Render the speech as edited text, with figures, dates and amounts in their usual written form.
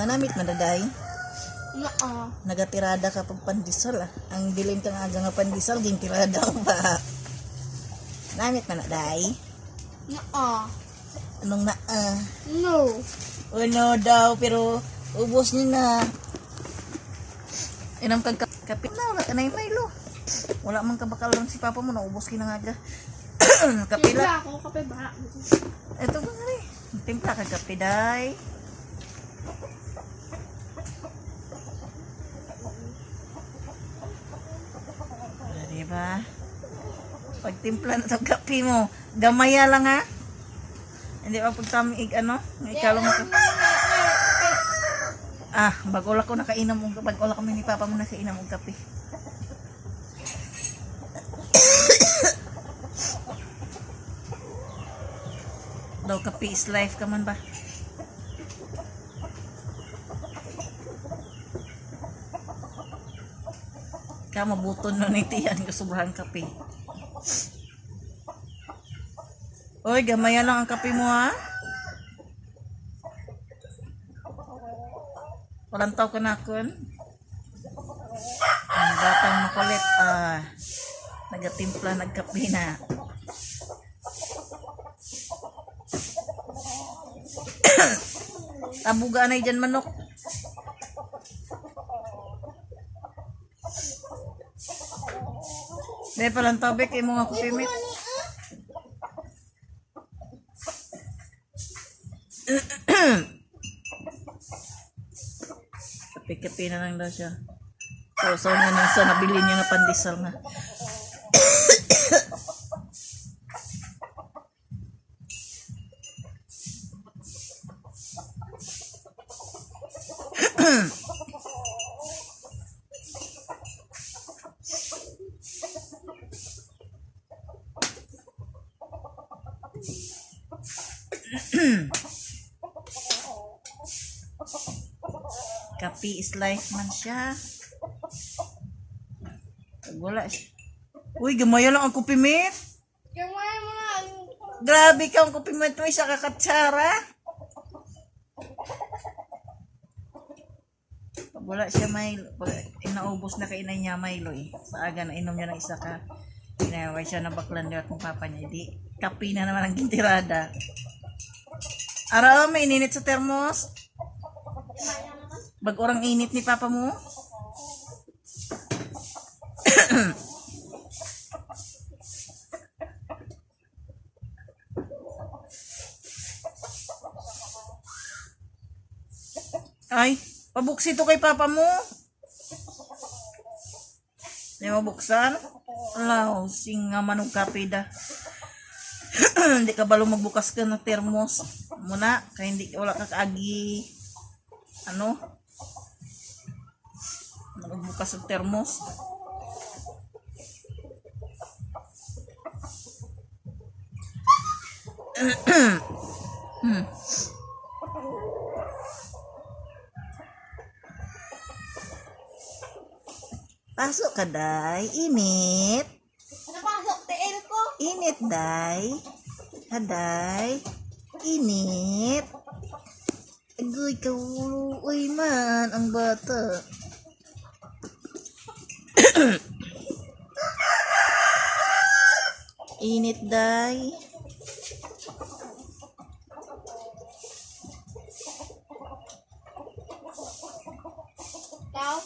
Namit madaday. Oo. Nagatirada ka pag pandisal ah. Ang dilim kang aga nga pandisal, din tirada ang ba. Namit madaday. Oo. Anong na No. Ano daw, pero ubos niyo na. Inam kang kape na, wala ka na yung Milo. Wala man ka bakal lang si papa mo, naubos kinangaga. Kape Timpla lang. ako, kape ba? Ito ba nga rin? Timpla ka kape, day. Diba? Pag timpla na ito kape mo, gamaya lang ha. Hindi pa pagtamig ano, ikalong ka. Bago lang ko nakainom og bago lang kami ni papa mo nakainom og kape. Daw kape is life ka man ba? Ka mabuton no ni tiyan ko sobrang kape. Oy, gamaya lang ang kape mo ha. Walantaw ka na kun. Ang batang makulit nagatimpla nagkape na. Tabuga na dyan manok. Dahil palang tobek kayo mga kupimit. Kape-kape na lang daw siya. So na nasa nabili niya nga pandesal nga. Kape is life man siya. Wala siya. Uy, gamaya lang ang kupimit. Gamay mo na. Grabe ka ang kupimit mo isa kakatsara. Pag wala siya Milo, pag inaubos na kainay niya Milo sa aga na inom niya ng isa ka. Pinaway siya na baklan niya kung papa niya. Di, kape na naman ang gintirada. Araw, may ininit sa termos. Bag orang init ni papa mo. Ay, pabuksi to kay papa mo. Di mabuksan? Alaw, singa manong kape da. Hindi ka balo magbukas ka ng termos. Muna, kaya hindi wala ka kaagi. Magbukas ng termos. Pasok ka, day. Init. Napasok tiil ko. Init, day. Haday. Init. Agoy, kawuluoy man ang bata. Init, day. Ikaw?